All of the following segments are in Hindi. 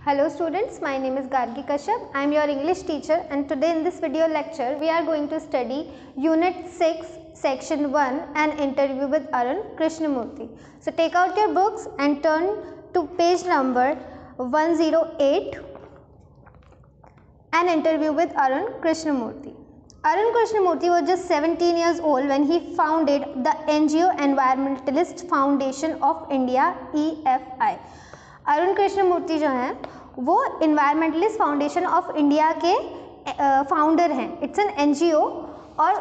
Hello students, my name is Gargi Kashyap. I am your English teacher and today in this video lecture we are going to study Unit 6 Section 1 An Interview with Arun Krishnamurthy. So take out your books and turn to page number 108 An Interview with Arun Krishnamurthy. Arun Krishnamurthy was just 17 years old when he founded the NGO Environmentalist Foundation of India EFI. Arun Krishnamurthy जो हैं वो इन्वायरमेंटलिस्ट फाउंडेशन ऑफ इंडिया के फाउंडर हैं. इट्स एन एनजीओ और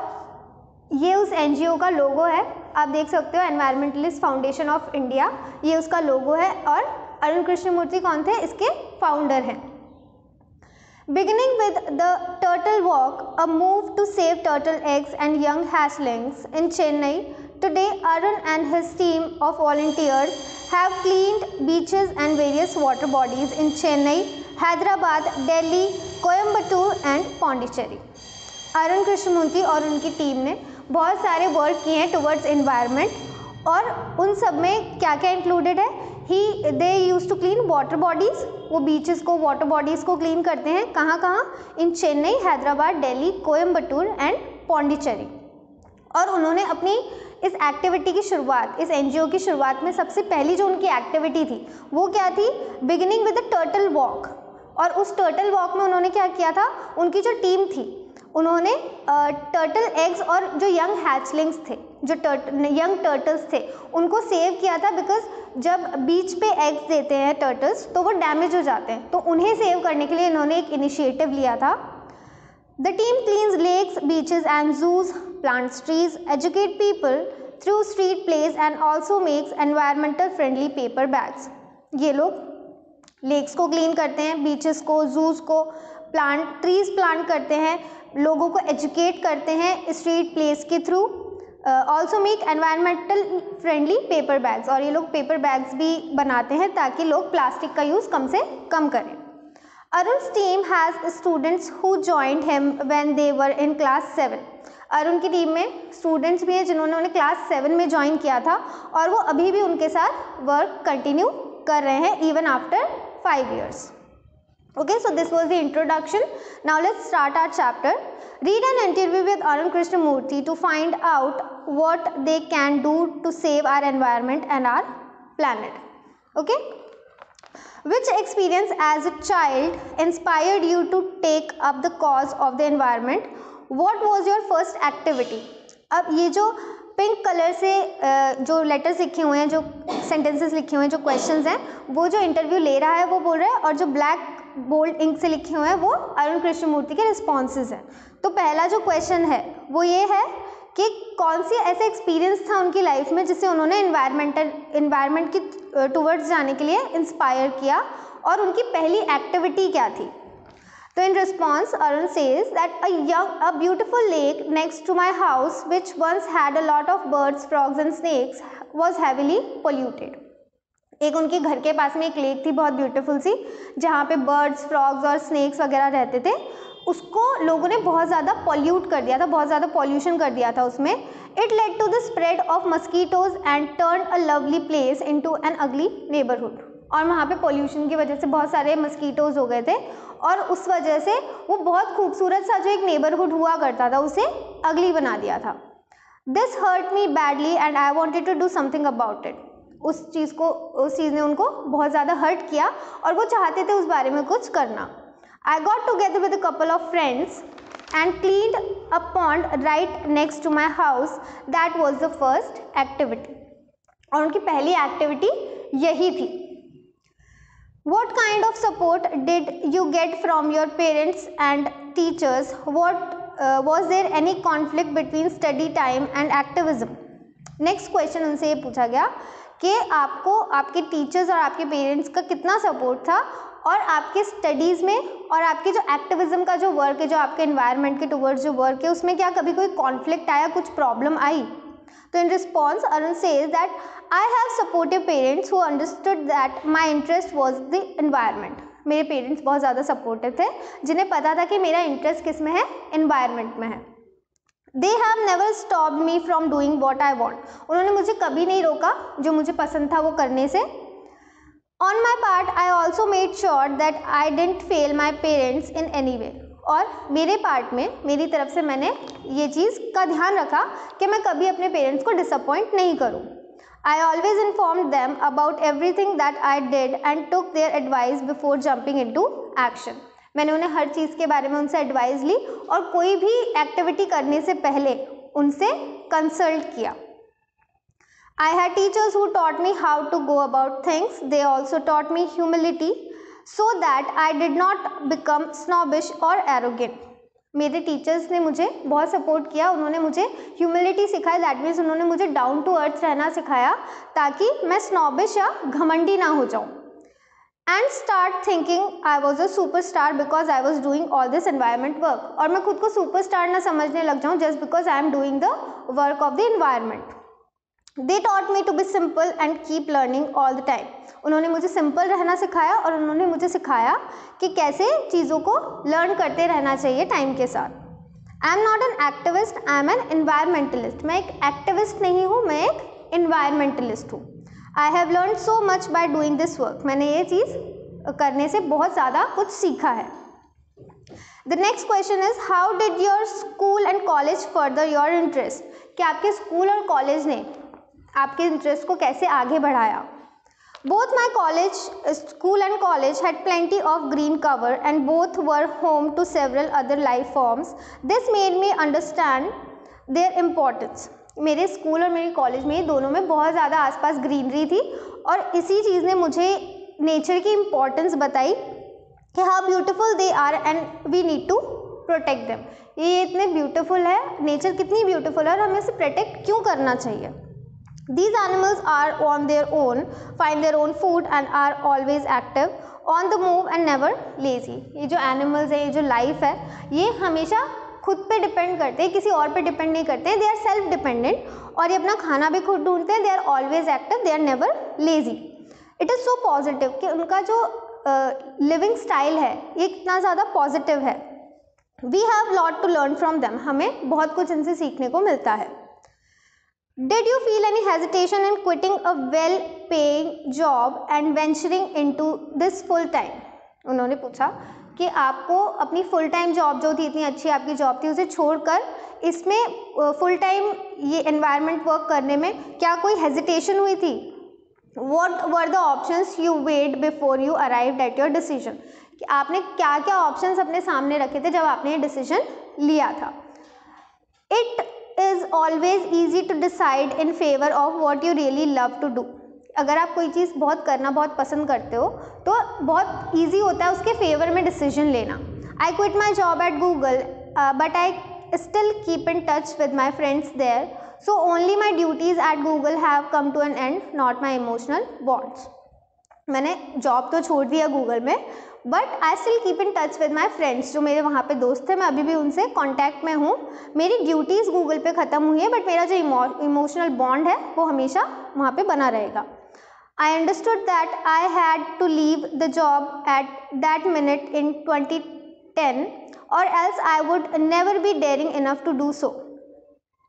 ये उस एनजीओ का लोगो है. आप देख सकते हो एनवायरमेंटलिस्ट फाउंडेशन ऑफ इंडिया, ये उसका लोगो है और अरुण कृष्णमूर्ति कौन थे, इसके फाउंडर हैं. Beginning with the Turtle Walk, a move to save turtle eggs and young hatchlings in Chennai, today Arun and his team of volunteers have cleaned beaches and various water bodies in Chennai, Hyderabad, Delhi, Coimbatore and Pondicherry. Arun Krishnamurthy और उनकी टीम ने बहुत सारे वर्क किए हैं टुवर्ड्स एनवायरनमेंट और उन सब में क्या क्या इंक्लूडेड है. They use to clean water bodies, वो बीचेस को वाटर बॉडीज़ को क्लीन करते हैं. कहाँ कहाँ? In Chennai, Hyderabad, Delhi, Coimbatore and Pondicherry. और उन्होंने अपनी इस एक्टिविटी की शुरुआत, इस एनजीओ की शुरुआत में सबसे पहली जो उनकी एक्टिविटी थी वो क्या थी? Beginning with the turtle walk. और उस टर्टल वॉक में उन्होंने क्या किया था, उनकी जो टीम थी उन्होंने टर्टल एग्स और जो यंग हैचलिंग्स थे, जो यंग टर्टल्स थे, उनको सेव किया था. बिकॉज जब बीच पे एग्स देते हैं टर्टल्स तो वो डैमेज हो जाते हैं, तो उन्हें सेव करने के लिए इन्होंने एक इनिशिएटिव लिया था. The team cleans lakes, beaches and zoos, plants trees, educate people through street plays and also makes environmental friendly paper bags. ये लोग लेक्स को क्लीन करते हैं, बीचेस को, जूस को, ट्रीज प्लांट करते हैं, लोगों को एजुकेट करते हैं स्ट्रीट प्लेस के through. Also make environmental friendly paper bags, और ये लोग पेपर बैग्स भी बनाते हैं ताकि लोग प्लास्टिक का यूज़ कम से कम करें. Arun's team has students who joined him when they were in class 7. Arun की टीम में स्टूडेंट्स भी हैं जिन्होंने उन्हें क्लास 7 में ज्वाइन किया था और वो अभी भी उनके साथ वर्क कंटिन्यू कर रहे हैं even after 5 years. Okay, so this was the introduction. Now let's start our chapter. Read an interview with Arun Krishnamurthy to find out what they can do to save our environment and our planet. Okay? Which experience as a child inspired you to take up the cause of the environment? What was your first activity? अब ये जो पिंक कलर से जो लेटर्स लिखे हुए हैं, जो सेंटेंसेस लिखे हुए हैं, जो क्वेश्चंस हैं, वो जो इंटरव्यू ले रहा है वो बोल रहा है, और जो ब्लैक बोल्ड इंक से लिखे हुए हैं वो अरुण कृष्णमूर्ति के रिस्पॉन्सेज हैं. तो पहला जो क्वेश्चन है वो ये है कि कौन सी ऐसा एक्सपीरियंस था उनकी लाइफ में जिससे उन्होंने इन्वायरमेंट की टुवर्ड्स जाने के लिए इंस्पायर किया, और उनकी पहली एक्टिविटी क्या थी. तो in response, Arun says that a beautiful lake next to my house, which once had a lot of birds, frogs and snakes, was heavily polluted. एक उनके घर के पास में एक लेक थी बहुत ब्यूटीफुल सी, जहाँ पे बर्ड्स, फ्रॉग्स और स्नेक्स वगैरह रहते थे. उसको लोगों ने बहुत ज़्यादा पॉल्यूट कर दिया था, बहुत ज़्यादा पॉल्यूशन कर दिया था उसमें. It led to the spread of mosquitoes and turn a lovely place into an ugly neighbourhood. और वहाँ पे पॉल्यूशन की वजह से बहुत सारे मस्कीटोज हो गए थे और उस वजह से वो बहुत खूबसूरत सा जो एक नेबरहुड हुआ करता था उसे अगली बना दिया था. This hurt me badly and I wanted to do something about it. उस चीज़ ने उनको बहुत ज़्यादा हर्ट किया और वो चाहते थे उस बारे में कुछ करना. I got together with a couple of friends and cleaned a pond right next to my house. That was the first activity. और उनकी पहली एक्टिविटी यही थी. What kind of support did you get from your parents and teachers? Was there any conflict between study time and activism? Next question उनसे ये पूछा गया कि आपको आपके टीचर्स और आपके पेरेंट्स का कितना सपोर्ट था और आपके स्टडीज़ में और आपके जो एक्टिविज्म का जो वर्क है, जो आपके एनवायरनमेंट के टुवर्ड्स जो वर्क है, उसमें क्या कभी कोई कॉन्फ्लिक्ट आया, कुछ प्रॉब्लम आई? तो in response Arun says that I have supportive parents who understood that my interest was the environment. मेरे पेरेंट्स बहुत ज़्यादा सपोर्टिव थे जिन्हें पता था कि मेरा इंटरेस्ट किस में है, एनवायरनमेंट में है. They have never stopped me from doing what I want. उन्होंने मुझे कभी नहीं रोका जो मुझे पसंद था वो करने से. On my part I also made sure that I didn't fail my parents in any way, और मेरे पार्ट में, मेरी तरफ से मैंने ये चीज़ का ध्यान रखा कि मैं कभी अपने पेरेंट्स को डिसअपॉइंट नहीं करूँ. I always informed them about everything that I did and took their advice before jumping into action. मैंने उन्हें हर चीज़ के बारे में उनसे एडवाइस ली और कोई भी एक्टिविटी करने से पहले उनसे कंसल्ट किया. I had teachers who taught me how to go about things. They also taught me humility so that I did not become snobbish or arrogant. मेरे टीचर्स ने मुझे बहुत सपोर्ट किया, उन्होंने मुझे ह्यूमिलिटी सिखाई, दैट मीन्स उन्होंने मुझे डाउन टू अर्थ रहना सिखाया ताकि मैं स्नॉबिश या घमंडी ना हो जाऊँ. And start thinking I was a superstar because I was doing all this environment work, और मैं खुद को सुपरस्टार ना समझने लग जाऊँ just because I am doing the work of the environment. They taught me to be simple and keep learning all the time. उन्होंने मुझे सिंपल रहना सिखाया और उन्होंने मुझे सिखाया कि कैसे चीज़ों को लर्न करते रहना चाहिए टाइम के साथ. I am not an activist, I am an environmentalist. मैं एक एक्टिविस्ट नहीं हूँ, मैं एक एनवायरमेंटलिस्ट हूँ. I have learn so much by doing this work. मैंने ये चीज़ करने से बहुत ज़्यादा कुछ सीखा है. The next question is how did your school and college further your interest. कि आपके स्कूल और कॉलेज ने आपके इंटरेस्ट को कैसे आगे बढ़ाया. Both my school and college had plenty of green cover and both were home to several other life forms. This made me understand their importance. मेरे स्कूल और मेरे कॉलेज में दोनों में बहुत ज़्यादा आसपास ग्रीनरी थी और इसी चीज़ ने मुझे नेचर की इम्पोर्टेंस बताई कि how beautiful they are and we need to protect them. ये इतने ब्यूटीफुल है, नेचर कितनी ब्यूटीफुल है और हमें इसे प्रोटेक्ट क्यों करना चाहिए. These animals are on their own, find their own food and are always active, on the move and never lazy. ये जो animals है, ये जो life है, ये हमेशा खुद पे डिपेंड करते हैं, किसी और पे डिपेंड नहीं करते हैं. They are self dependent और ये अपना खाना भी खुद ढूंढते हैं. They are always active, they are never lazy. It is so positive कि उनका जो living style है ये कितना ज़्यादा पॉजिटिव है. We have lot to learn from them. हमें बहुत कुछ इनसे सीखने को मिलता है. Did you feel any hesitation in quitting a well-paying job and venturing into this full time? उन्होंने पूछा कि आपको अपनी फुल टाइम जॉब जो थी, इतनी अच्छी आपकी जॉब थी, उसे छोड़कर इसमें फुल टाइम ये एनवायरनमेंट वर्क करने में क्या कोई हेजिटेशन हुई थी. What were the options you weighed before you arrived at your decision? कि आपने क्या क्या ऑप्शंस अपने सामने रखे थे जब आपने ये डिसीजन लिया था. It is always easy to decide in favor of what you really love to do. अगर आप कोई चीज़ बहुत करना बहुत पसंद करते हो तो बहुत easy होता है उसके फेवर में डिसीजन लेना. I quit my job at Google but I still keep in touch with my friends there. So only my duties at Google have come to an end, not my emotional bonds. मैंने जॉब तो छोड़ दिया गूगल में, but I still keep in touch with my friends. जो मेरे वहाँ पे दोस्त थे मैं अभी भी उनसे कॉन्टैक्ट में हूँ. मेरी ड्यूटीज़ गूगल पे ख़त्म हुई है बट मेरा जो इमोशनल बॉन्ड है वो हमेशा वहाँ पे बना रहेगा. I understood that I had to leave the job at that minute in 2010 और else I would never be daring enough to do so.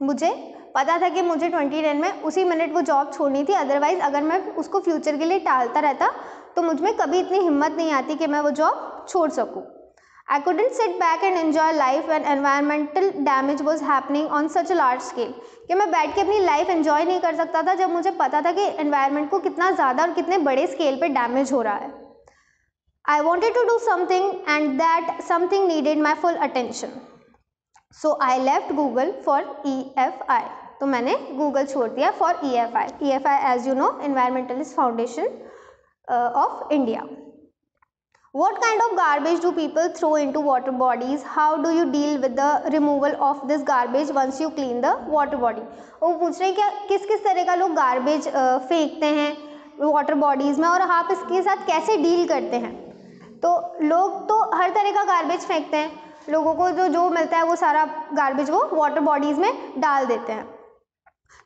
मुझे पता था कि मुझे 2010 में उसी मिनट वो जॉब छोड़नी थी, अदरवाइज़ अगर मैं उसको फ्यूचर के लिए टालता रहता तो मुझ में कभी इतनी हिम्मत नहीं आती कि मैं वो जॉब छोड़ सकूं. I couldn't sit back and enjoy life when environmental damage was happening on such a large scale. कि मैं बैठ के अपनी लाइफ एंजॉय नहीं कर सकता था जब मुझे पता था कि एनवायरनमेंट को कितना ज़्यादा और कितने बड़े स्केल पे डैमेज हो रहा है. I wanted to do something and that something needed my full attention. So I left Google for EFI. तो मैंने गूगल छोड़ दिया for EFI. EFI as you know environmentalist foundation of India. What kind of garbage do people throw into water bodies? How do you deal with the removal of this garbage once you clean the water body? वो पूछ रहे हैं क्या किस किस तरह का लोग गार्बेज फेंकते हैं वाटर बॉडीज़ में और आप इसके साथ कैसे डील करते हैं. तो लोग तो हर तरह का गार्बेज फेंकते हैं, लोगों को जो मिलता है वो सारा गार्बेज वो वाटर बॉडीज़ में डाल देते हैं.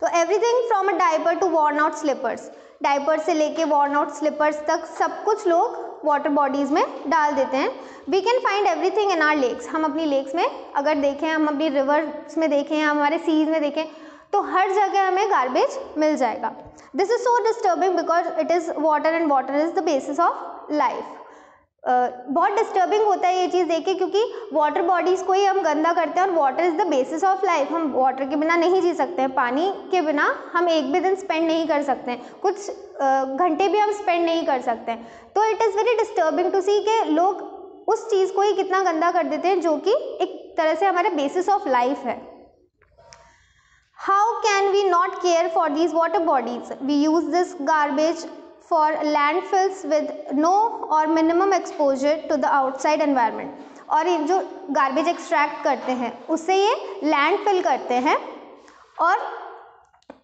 तो everything from a diaper to worn out slippers, diaper से लेके वॉर्न आउट स्लीपर्स तक सब कुछ लोग वाटर बॉडीज़ में डाल देते हैं. We can find everything in our lakes. हम अपनी लेक्स में अगर देखें, हम अपनी रिवर्स में देखें, हमारे सीज में देखें तो हर जगह हमें गार्बेज मिल जाएगा। This is so disturbing because it is water and water is the basis of life. बहुत डिस्टर्बिंग होता है ये चीज़ देख के, क्योंकि वाटर बॉडीज़ को ही हम गंदा करते हैं और water is the basis of life. हम वाटर के बिना नहीं जी सकते हैं, पानी के बिना हम एक भी दिन स्पेंड नहीं कर सकते हैं, कुछ घंटे भी हम स्पेंड नहीं कर सकते हैं। तो it is very disturbing to see कि लोग उस चीज़ को ही कितना गंदा कर देते हैं जो कि एक तरह से हमारे बेसिस ऑफ लाइफ है। How can we not care for these water bodies? We use this garbage for landfills with no or minimum exposure to the outside environment। और ये जो गार्बेज एक्सट्रैक्ट करते हैं उससे ये लैंडफिल करते हैं और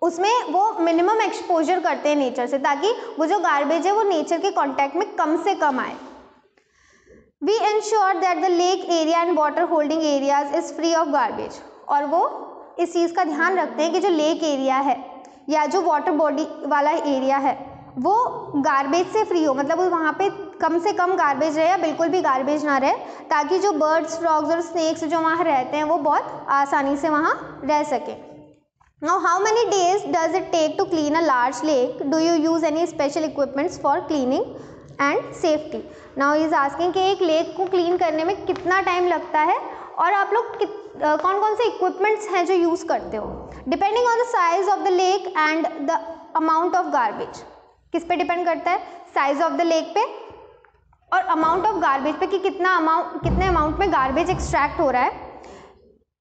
उसमें वो मिनिमम एक्सपोजर करते हैं नेचर से, ताकि वो जो गार्बेज है वो नेचर के कांटेक्ट में कम से कम आए। We ensure that the lake area and water holding areas is free of garbage. और वो इस चीज़ का ध्यान रखते हैं कि जो लेक एरिया है या जो वाटर बॉडी वाला एरिया है वो गार्बेज से फ्री हो, मतलब वहाँ पे कम से कम गार्बेज रहे या बिल्कुल भी गार्बेज ना रहे, ताकि जो बर्ड्स, फ्रॉग्स और स्नेक्स जो वहाँ रहते हैं वो बहुत आसानी से वहाँ रह सके। Now how many days does it take to clean a large lake? Do you use any special equipments for cleaning and safety? Now is asking कि एक लेक को क्लीन करने में कितना टाइम लगता है और आप लोग कौन कौन से इक्विपमेंट्स हैं जो यूज़ करते हो। Depending on the size of the lake and the amount of garbage. किस पे डिपेंड करता है? साइज ऑफ द लेक पे और अमाउंट ऑफ गार्बेज पे कि कितने अमाउंट में गार्बेज एक्सट्रैक्ट हो रहा है।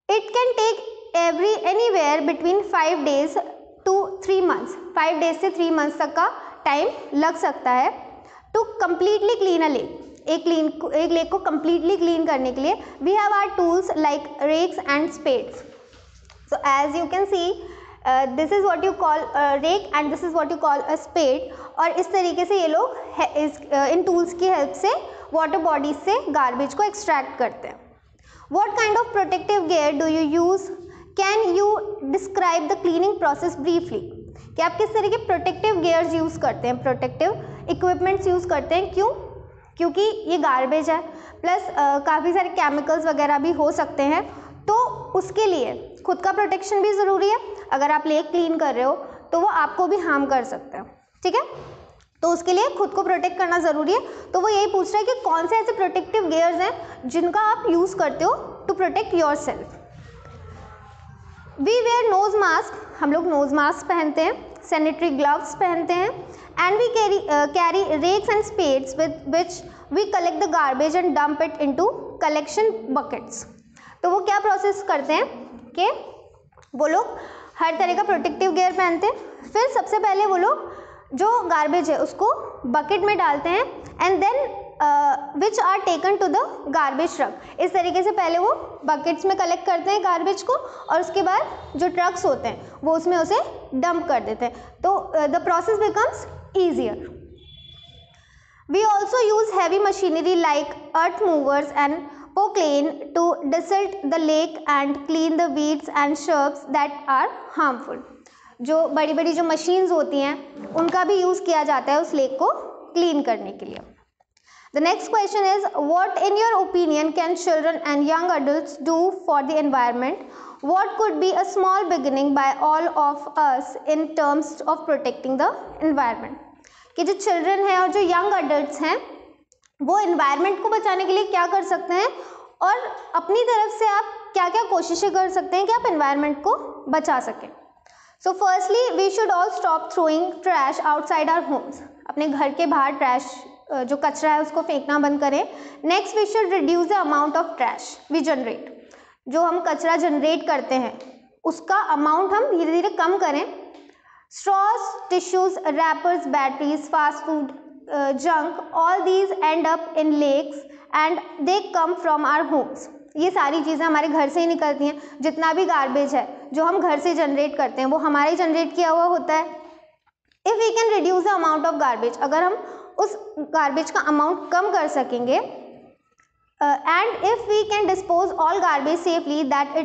It can take anywhere between 5 days to 3 months। 5 days से 3 months तक का टाइम लग सकता है to completely clean a lake. एक लेक को कम्प्लीटली क्लीन करने के लिए we have our tools like rakes and spades. So as you can see this is what you call rake and this is what you call a spade. और इस तरीके से ये लोग इन टूल्स की हेल्प से वाटर बॉडीज से गार्बेज को एक्सट्रैक्ट करते हैं। What kind of protective gear do you use? Can you describe the cleaning process briefly? कि आप किस तरह के प्रोटेक्टिव गेयर्स यूज़ करते हैं, प्रोटेक्टिव इक्विपमेंट्स यूज़ करते हैं। क्यों? क्योंकि ये गार्बेज है, प्लस काफ़ी सारे केमिकल्स वगैरह भी हो सकते हैं, तो उसके लिए खुद का प्रोटेक्शन भी ज़रूरी है। अगर आप लेक क्लीन कर रहे हो तो वो आपको भी हार्म कर सकते हैं, ठीक है, तो उसके लिए खुद को प्रोटेक्ट करना ज़रूरी है। तो वो यही पूछ रहा है कि कौन से ऐसे प्रोटेक्टिव गेयर्स हैं जिनका आप यूज़ करते हो to protect yourself. We wear nose mask, हम लोग नोज मास्क पहनते हैं, सैनिटरी ग्लव्स पहनते हैं, and we carry rakes and spades with which we collect the garbage and dump it into collection buckets. तो वो क्या प्रोसेस करते हैं कि वो लोग हर तरह का प्रोटेक्टिव गेयर पहनते हैं, फिर सबसे पहले वो लोग जो गार्बेज है उसको बकेट में डालते हैं and then which are taken to the garbage truck. इस तरीके से पहले वो बकेट्स में कलेक्ट करते हैं गार्बेज को और उसके बाद जो ट्रक्स होते हैं वो उसमें उसे डंप कर देते हैं, तो the process becomes easier. We also use heavy machinery like earth movers and Poclain to desilt the lake and clean the weeds and shrubs that are harmful. जो बड़ी बड़ी जो मशीन्स होती हैं उनका भी यूज़ किया जाता है उस लेक को क्लीन करने के लिए। The next question is what in your opinion can children and young adults do for the environment? What could be a small beginning by all of us in terms of protecting the environment? कि जो चिल्ड्रन हैं और जो यंग अडल्ट्स हैं वो एनवायरनमेंट को बचाने के लिए क्या कर सकते हैं और अपनी तरफ से आप क्या क्या कोशिशें कर सकते हैं कि आप एनवायरनमेंट को बचा सकें। So firstly we should all stop throwing trash outside our homes. अपने घर के बाहर ट्रैश जो कचरा है उसको फेंकना बंद करें। Next we should reduce the amount of trash we generate. जो हम कचरा जनरेट करते हैं उसका अमाउंट हम धीरे धीरे कम करें। Straws, tissues, wrappers, batteries, fast food, junk, all these end up in lakes and they come from our homes। ये सारी चीज़ें हमारे घर से ही निकलती हैं। जितना भी गार्बेज है जो हम घर से जनरेट करते हैं वो हमारे जनरेट किया हुआ होता है। If we can reduce the amount of garbage, अगर हम उस गार्बेज का अमाउंट कम कर सकेंगे, and if we can dispose all garbage safely that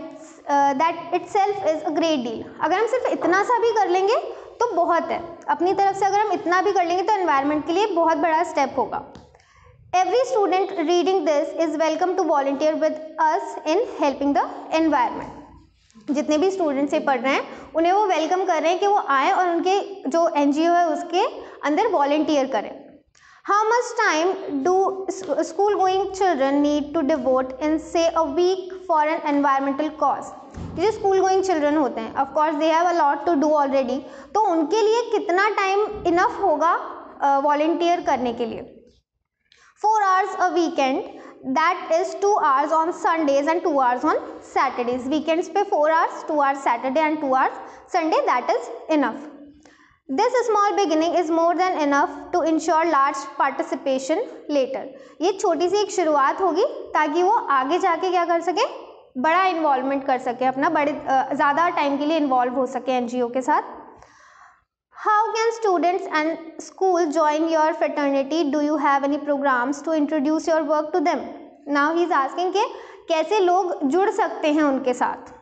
itself is a great deal. अगर हम सिर्फ इतना सा भी कर लेंगे तो बहुत है। अपनी तरफ से अगर हम इतना भी कर लेंगे तो एनवायरनमेंट के लिए बहुत बड़ा स्टेप होगा। Every student reading this is welcome to volunteer with us in helping the environment. जितने भी स्टूडेंट्स ये पढ़ रहे हैं उन्हें वो वेलकम कर रहे हैं कि वो आए और उनके जो NGO है उसके अंदर वॉलंटियर करें। How much time do school going children need to devote in say a week for an environmental cause? जो स्कूल गोइंग चिल्ड्रन होते हैं of course they have a lot to do already, तो उनके लिए कितना टाइम इनफ होगा वॉलंटियर करने के लिए? 4 hours a weekend, that is 2 hours on Sundays and 2 hours on Saturdays. Weekends पे 4 hours, 2 hours Saturday and 2 hours Sunday, that is enough. This small beginning is more than enough to ensure large participation later. ये छोटी सी एक शुरुआत होगी ताकि वो आगे जाके क्या कर सके, बड़ा इन्वॉल्वमेंट कर सके, अपना बड़े ज़्यादा टाइम के लिए इन्वॉल्व हो सके NGO के साथ। How can students and school join your fraternity? Do you have any programs to introduce your work to them? Now he is asking कि कैसे लोग जुड़ सकते हैं उनके साथ।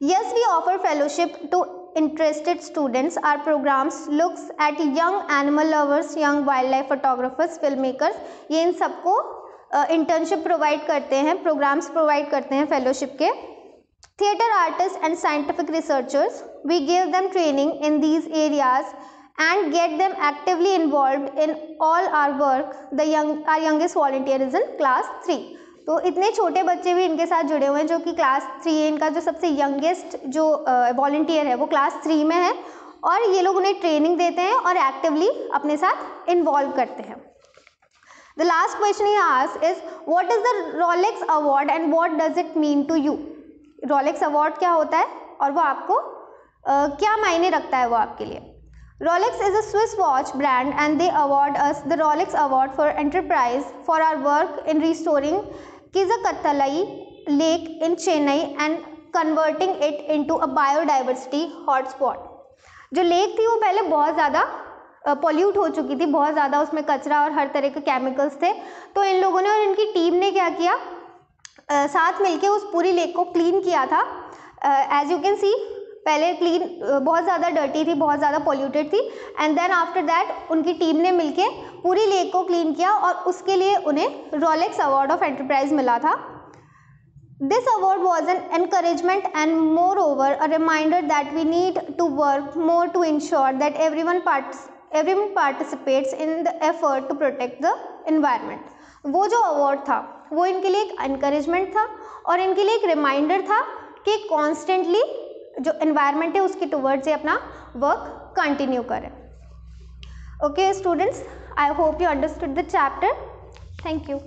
Yes, we offer fellowship to interested students. Our programs looks at young animal lovers, young wildlife photographers, filmmakers. ये इन सबको internship provide करते हैं, programs provide करते हैं fellowship के। Theatre artists and scientific researchers, we give them training in these areas and get them actively involved in all our work. Our youngest volunteer is in class 3. तो इतने छोटे बच्चे भी इनके साथ जुड़े हुए हैं जो कि क्लास 3 है। इनका जो सबसे यंगेस्ट जो वॉलंटियर है वो क्लास 3 में है और ये लोग उन्हें ट्रेनिंग देते हैं और एक्टिवली अपने साथ इन्वॉल्व करते हैं। The last question he asked is, what is the Rolex Award and what does it mean to you? Rolex Award क्या होता है और वो आपको क्या मायने रखता है वो आपके लिए? Rolex is a Swiss watch brand and they award us the Rolex Award for enterprise for our work in restoring Kizhakattalai Lake in Chennai and converting it into a biodiversity hotspot. जो लेक थी वो पहले बहुत ज़्यादा पॉल्यूट हो चुकी थी, बहुत ज़्यादा उसमें कचरा और हर तरह के केमिकल्स थे, तो इन लोगों ने और इनकी टीम ने क्या किया, साथ मिलके उस पूरी लेक को क्लीन किया था। एज यू कैन सी पहले क्लीन बहुत ज़्यादा डर्टी थी, बहुत ज़्यादा पॉल्यूटेड थी, एंड देन आफ्टर दैट उनकी टीम ने मिलके पूरी लेक को क्लीन किया और उसके लिए उन्हें रॉलेक्स अवार्ड ऑफ एंटरप्राइज मिला था। This award was an encouragement and moreover a reminder that we need to work more to ensure that everyone participates in the effort to protect the environment. वो जो अवार्ड था वो इनके लिए एक encouragement था और इनके लिए एक reminder था कि constantly जो environment है उसके towards ये अपना work continue करें। Okay students, I hope you understood the chapter. Thank you.